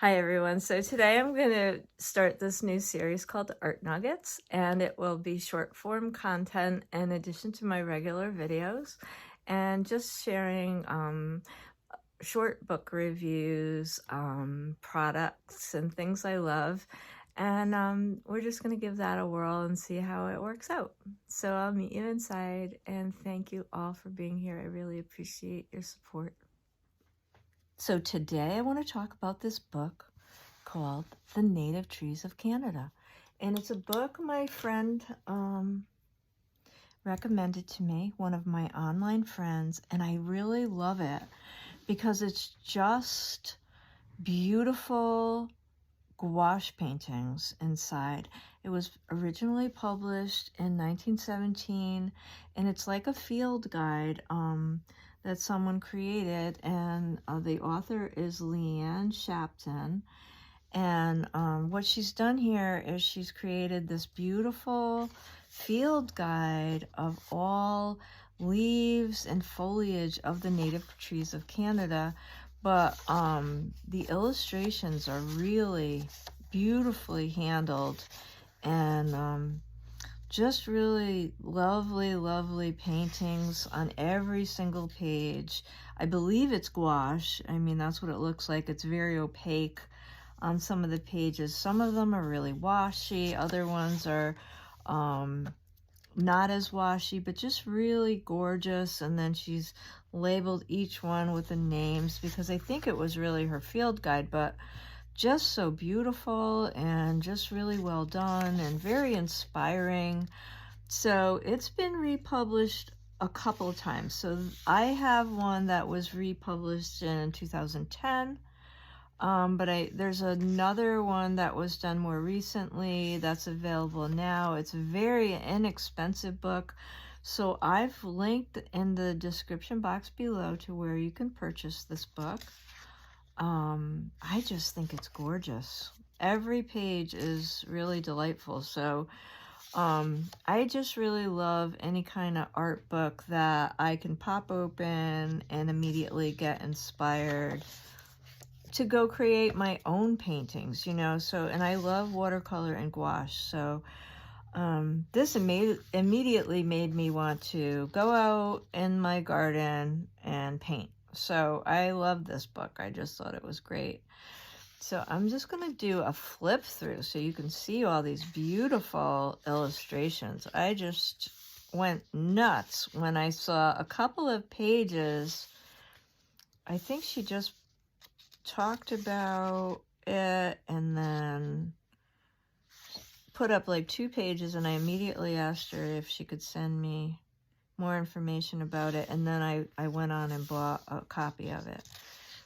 Hi everyone. So today I'm going to start this new series called Art Nuggets, and it will be short form content in addition to my regular videos, and just sharing short book reviews, products, and things I love. And we're just going to give that a whirl and see how it works out. So I'll meet you inside, and thank you all for being here. I really appreciate your support. So today I want to talk about this book called The Native Trees of Canada. And it's a book my friend recommended to me, one of my online friends, and I really love it because it's just beautiful gouache paintings inside. It was originally published in 1917, and it's like a field guide that someone created, and the author is Leanne Shapton. And what she's done here is she's created this beautiful field guide of all leaves and foliage of the native trees of Canada. But the illustrations are really beautifully handled, and just really lovely paintings on every single page. I believe it's gouache. I mean, that's what it looks like. It's very opaque on some of the pages. Some of them are really washy. Other ones are not as washy, but just really gorgeous. And then she's labeled each one with the names because I think it was really her field guide, but just so beautiful and just really well done and very inspiring. So it's been republished a couple of times. So I have one that was republished in 2010. But there's another one that was done more recently that's available now. It's a very inexpensive book. So I've linked in the description box below to where you can purchase this book. I just think it's gorgeous. Every page is really delightful. So I just really love any kind of art book that I can pop open and immediately get inspired to go create my own paintings, you know. So, and I love watercolor and gouache. So this immediately made me want to go out in my garden and paint. So I love this book. I just thought it was great. So I'm just going to do a flip through so you can see all these beautiful illustrations. I just went nuts when I saw a couple of pages. I think she just talked about it and then put up like 2 pages, and I immediately asked her if she could send me more information about it, and then I went on and bought a copy of it.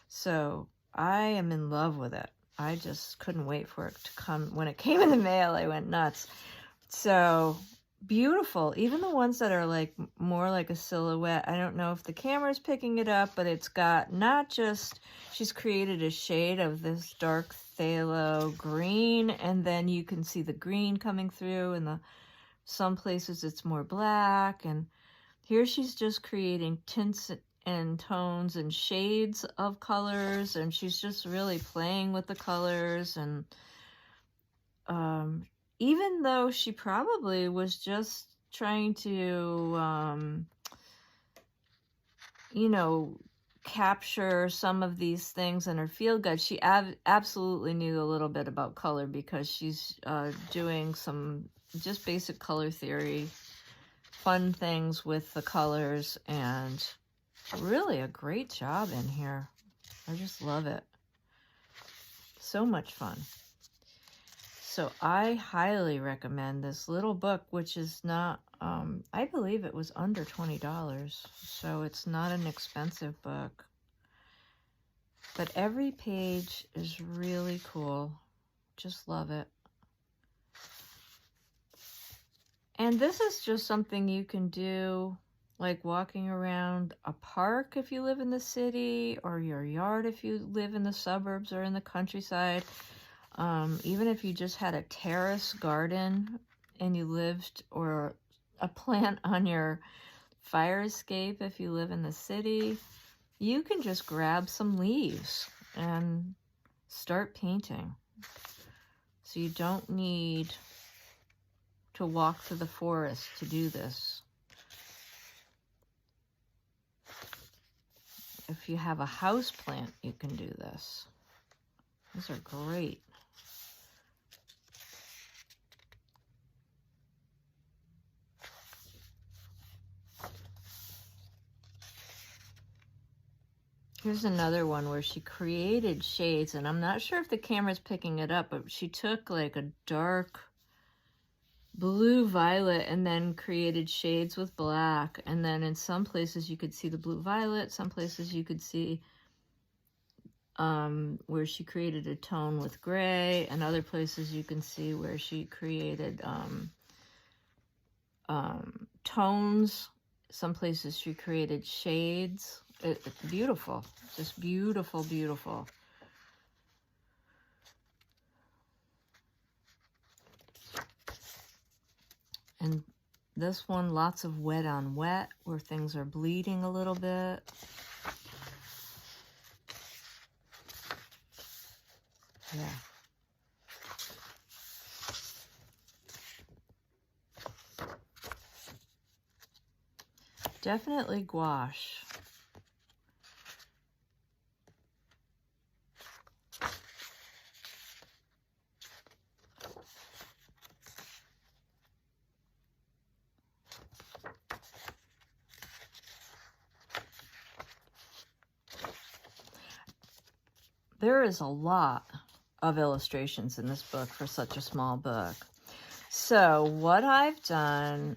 So I am in love with it. I just couldn't wait for it to come. When it came in the mail, I went nuts. So beautiful. Even the ones that are like more like a silhouette. I don't know if the camera's picking it up, but it's got not just, she's created a shade of this dark phthalo green, and then you can see the green coming through, and some places it's more black, and here she's just creating tints and tones and shades of colors, and she's just really playing with the colors. And even though she probably was just trying to you know, capture some of these things in her field guide, she absolutely knew a little bit about color because she's doing some just basic color theory, fun things with the colors, and really a great job in here. I just love it. So much fun. So I highly recommend this little book, which is not, I believe it was under $20. So it's not an expensive book. But every page is really cool. Just love it. And this is just something you can do, like walking around a park if you live in the city, or your yard if you live in the suburbs or in the countryside. Even if you just had a terrace garden and you lived, or a plant on your fire escape if you live in the city, you can just grab some leaves and start painting. So you don't need to walk through the forest to do this. If you have a house plant, you can do this. These are great. Here's another one where she created shades, and I'm not sure if the camera's picking it up, but she took like a dark blue violet and then created shades with black. And then in some places you could see the blue violet, some places you could see where she created a tone with gray, and other places you can see where she created tones. Some places she created shades. It's beautiful, just beautiful, beautiful. And this one, lots of wet on wet, where things are bleeding a little bit. Yeah. Definitely gouache. There is a lot of illustrations in this book for such a small book. So what I've done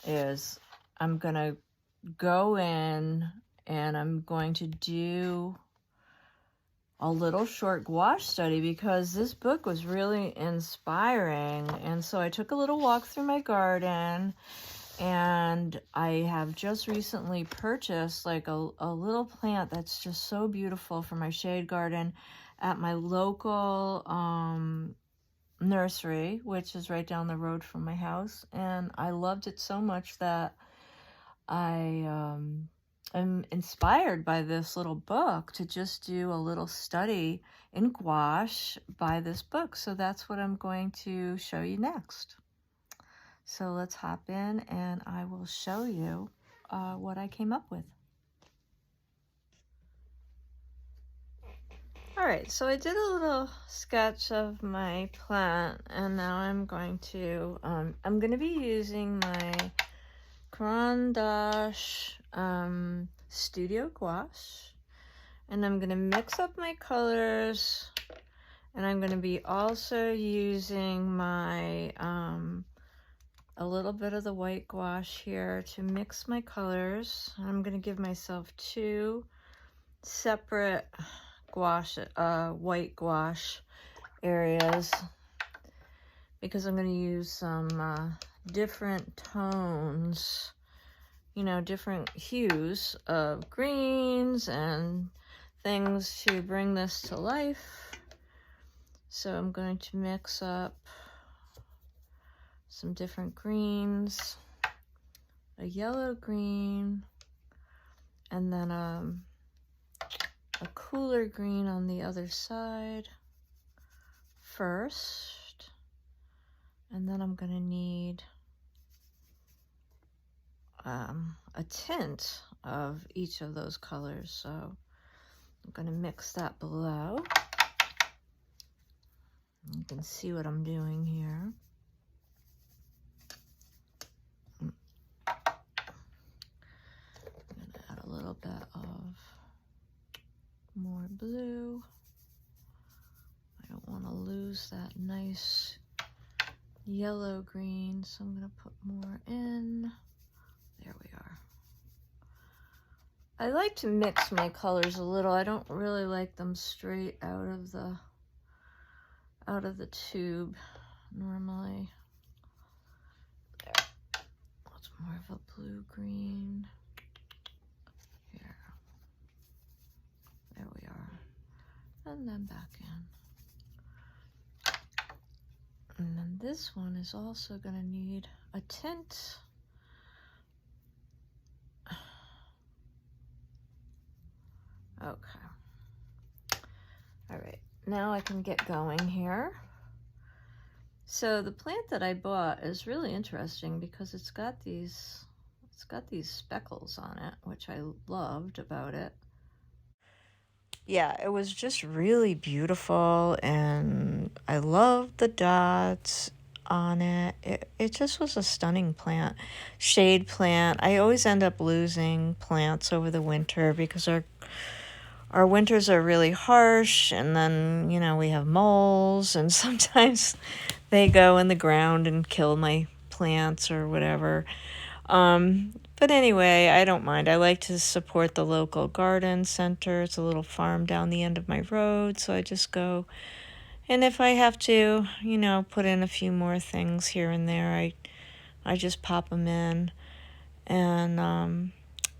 is I'm going to go in and I'm going to do a little short gouache study because this book was really inspiring. And so I took a little walk through my garden, and I have just recently purchased like a little plant that's just so beautiful for my shade garden at my local nursery, which is right down the road from my house. And I loved it so much that I am inspired by this little book to just do a little study in gouache by this book. So that's what I'm going to show you next. So let's hop in and I will show you what I came up with. All right, so I did a little sketch of my plant, and now I'm going to be using my Caran d'Ache Studio Gouache, and I'm going to mix up my colors, and I'm going to be also using my a little bit of the white gouache here to mix my colors. I'm going to give myself 2 separate gouache, white gouache areas, because I'm going to use some different tones, you know, different hues of greens and things to bring this to life. So I'm going to mix up some different greens, a yellow green, and then a cooler green on the other side first. And then I'm going to need a tint of each of those colors. So I'm going to mix that below. You can see what I'm doing here. I'm going to add a little bit of more blue. I don't want to lose that nice yellow green, so I'm going to put more in. There we are. I like to mix my colors a little. I don't really like them straight out of the tube normally. There. That's more of a blue green. Here. There we are. And then back in. And then this one is also going to need a tint. Okay. All now I can get going here. So the plant that I bought is really interesting because it's got these speckles on it, which I loved about it. Yeah, it was just really beautiful, and I loved the dots on it. It just was a stunning plant. Shade plant. I always end up losing plants over the winter because our winters are really harsh, and then, we have moles, and sometimes they go in the ground and kill my plants or whatever. But anyway, I don't mind. I like to support the local garden center. It's a little farm down the end of my road, so I just go. And if I have to, put in a few more things here and there, I just pop them in. And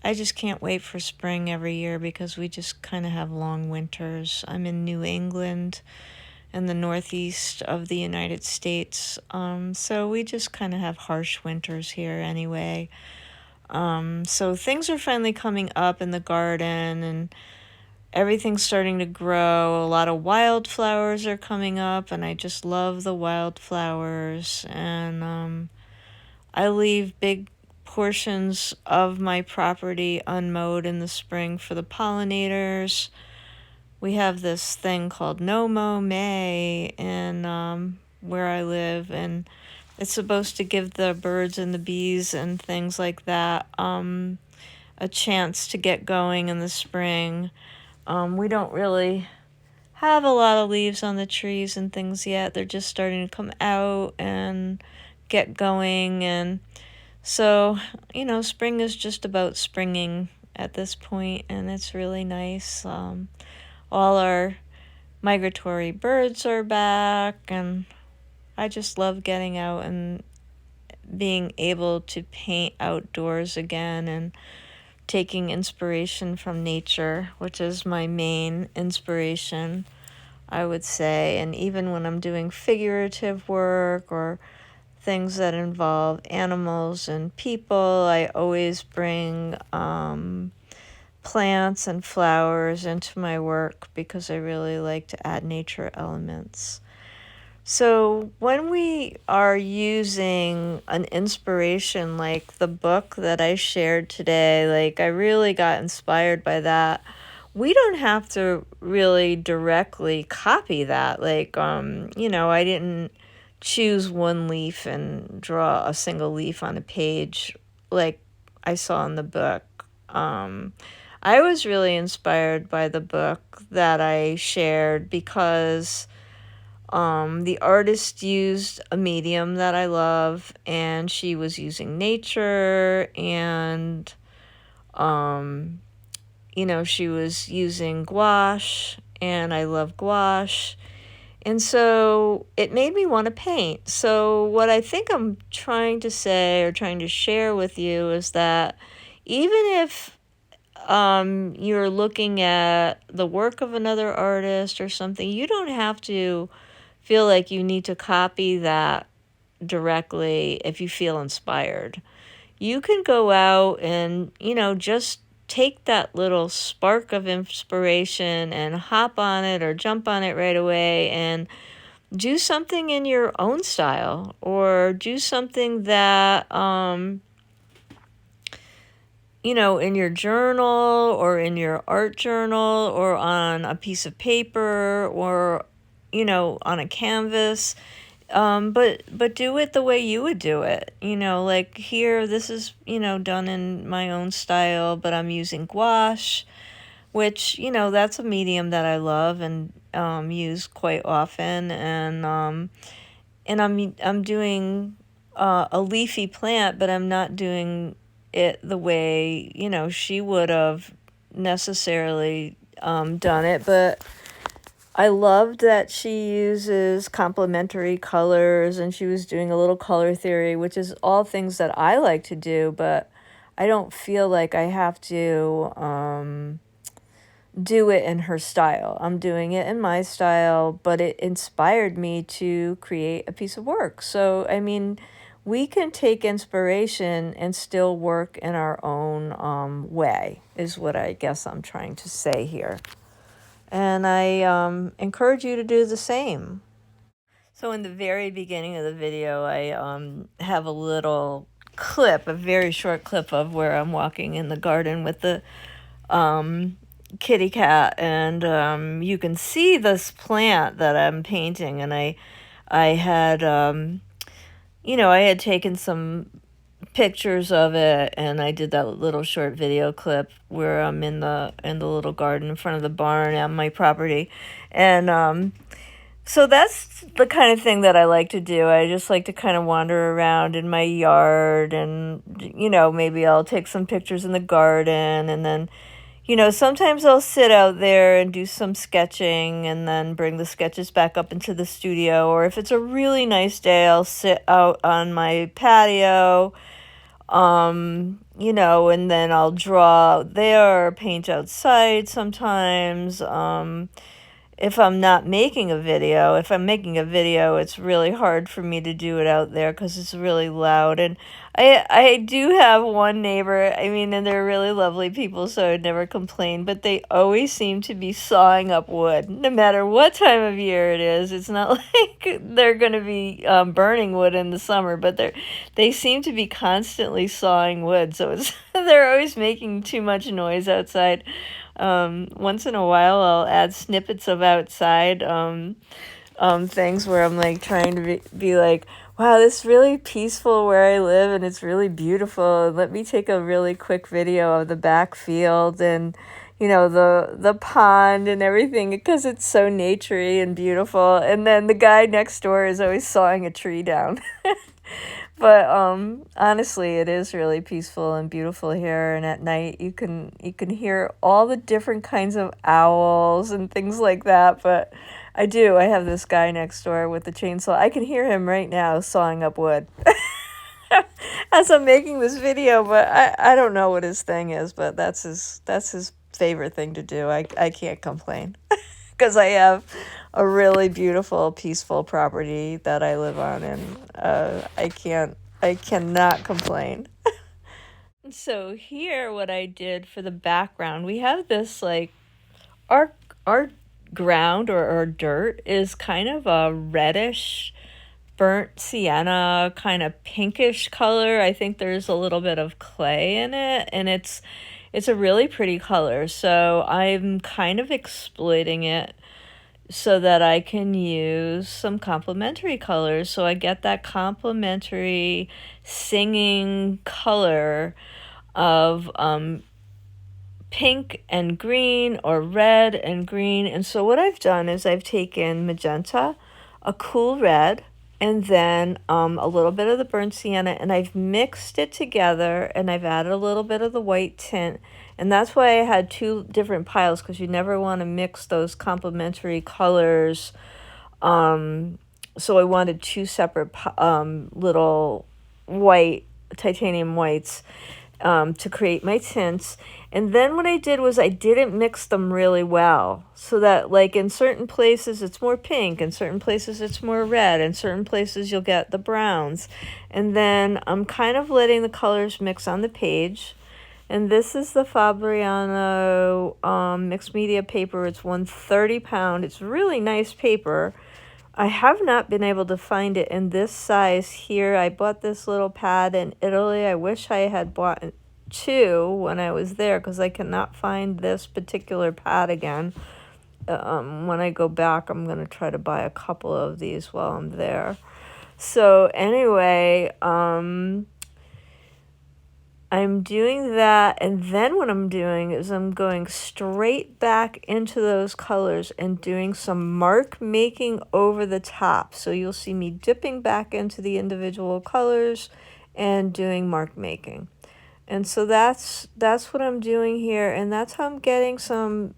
I just can't wait for spring every year because we just kind of have long winters. I'm in New England in the northeast of the United States, so we just kind of have harsh winters here anyway. So things are finally coming up in the garden, and everything's starting to grow. A lot of wildflowers are coming up, and I just love the wildflowers. And I leave big portions of my property unmowed in the spring for the pollinators. We have this thing called No Mow May in where I live, and it's supposed to give the birds and the bees and things like that a chance to get going in the spring. We don't really have a lot of leaves on the trees and things yet. They're just starting to come out and get going. And so, spring is just about springing at this point, and it's really nice. All our migratory birds are back, and I just love getting out and being able to paint outdoors again and taking inspiration from nature, which is my main inspiration, I would say. And even when I'm doing figurative work or things that involve animals and people, I always bring plants and flowers into my work because I really like to add nature elements. So when we are using an inspiration like the book that I shared today, like I really got inspired by that. We don't have to really directly copy that. Like, I didn't choose one leaf and draw a single leaf on a page like I saw in the book. I was really inspired by the book that I shared because the artist used a medium that I love, and she was using nature, and she was using gouache, and I love gouache. And so it made me want to paint. So what I think I'm trying to say or trying to share with you is that even if you're looking at the work of another artist or something, you don't have to feel like you need to copy that directly if you feel inspired. You can go out and, just take that little spark of inspiration and hop on it or jump on it right away and do something in your own style, or do something that in your journal or in your art journal or on a piece of paper or on a canvas. But do it the way you would do it. Like here, this is done in my own style, but I'm using gouache, which that's a medium that I love and use quite often. And I'm doing a leafy plant, but I'm not doing it the way she would have necessarily done it. But I loved that she uses complementary colors, and she was doing a little color theory, which is all things that I like to do, but I don't feel like I have to do it in her style. I'm doing it in my style, but it inspired me to create a piece of work. So, we can take inspiration and still work in our own way, is what I guess I'm trying to say here. And I encourage you to do the same. So in the very beginning of the video, I have a little clip, a very short clip of where I'm walking in the garden with the kitty cat, and you can see this plant that I'm painting, and I had I had taken some pictures of it, and I did that little short video clip where I'm in the little garden in front of the barn on my property. And so that's the kind of thing that I like to do. I just like to kind of wander around in my yard, and maybe I'll take some pictures in the garden, and then sometimes I'll sit out there and do some sketching and then bring the sketches back up into the studio. Or if it's a really nice day, I'll sit out on my patio, and then I'll draw out there or paint outside sometimes. If I'm not making a video, if I'm making a video, it's really hard for me to do it out there because it's really loud. And I do have one neighbor, and they're really lovely people, so I'd never complain, but they always seem to be sawing up wood, no matter what time of year it is. It's not like they're going to be burning wood in the summer, but they seem to be constantly sawing wood, so they're always making too much noise outside. Once in a while, I'll add snippets of outside things where I'm like trying to be like, wow, this is really peaceful where I live, and it's really beautiful. Let me take a really quick video of the back field and the pond and everything, because it's so naturey and beautiful. And then the guy next door is always sawing a tree down. But honestly, it is really peaceful and beautiful here. And at night, you can hear all the different kinds of owls and things like that. But I have this guy next door with the chainsaw. I can hear him right now sawing up wood as I'm making this video. But I don't know what his thing is. But that's his favorite thing to do. I can't complain because I have a really beautiful, peaceful property that I live on, and I cannot complain. So here, what I did for the background, we have this like, our ground or our dirt is kind of a reddish, burnt sienna, kind of pinkish color. I think there's a little bit of clay in it, and it's a really pretty color. So I'm kind of exploiting it so that I can use some complementary colors. So I get that complementary singing color of pink and green, or red and green. And so what I've done is I've taken magenta, a cool red, and then a little bit of the burnt sienna, and I've mixed it together, and I've added a little bit of the white tint. And that's why I had two different piles, because you never want to mix those complementary colors. So I wanted two separate little white, titanium whites, to create my tints. And then what I did was I didn't mix them really well, so that like in certain places it's more pink, in certain places it's more red, in certain places you'll get the browns. And then I'm kind of letting the colors mix on the page. And this is the Fabriano mixed media paper. It's 130 pound. It's really nice paper. I have not been able to find it in this size here. I bought this little pad in Italy. I wish I had bought two when I was there, because I cannot find this particular pad again. When I go back, I'm going to try to buy a couple of these while I'm there. So anyway, I'm doing that, and then what I'm doing is I'm going straight back into those colors and doing some mark making over the top. So you'll see me dipping back into the individual colors and doing mark making. And so that's what I'm doing here, and that's how I'm getting some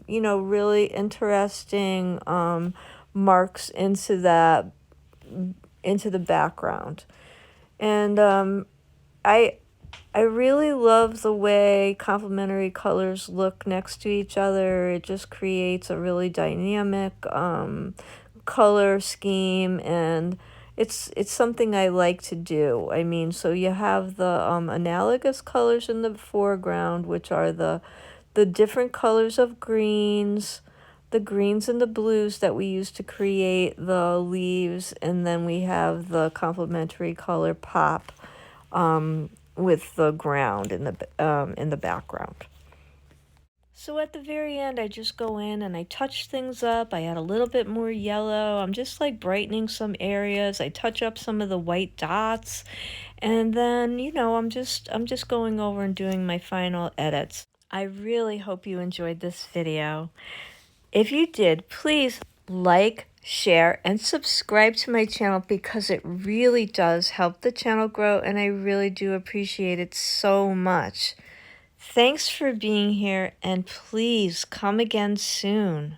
really interesting marks into the background. And I really love the way complementary colors look next to each other. It just creates a really dynamic color scheme, and it's something I like to do. So you have the analogous colors in the foreground, which are the different colors of greens, the greens and the blues that we used to create the leaves, and then we have the complementary color pop with the ground in the background. So at the very end, I just go in and I touch things up. I add a little bit more yellow. I'm just like brightening some areas. I touch up some of the white dots. And then, I'm just going over and doing my final edits. I really hope you enjoyed this video. If you did, please like, share, and subscribe to my channel because it really does help the channel grow, and I really do appreciate it so much. Thanks for being here, and please come again soon.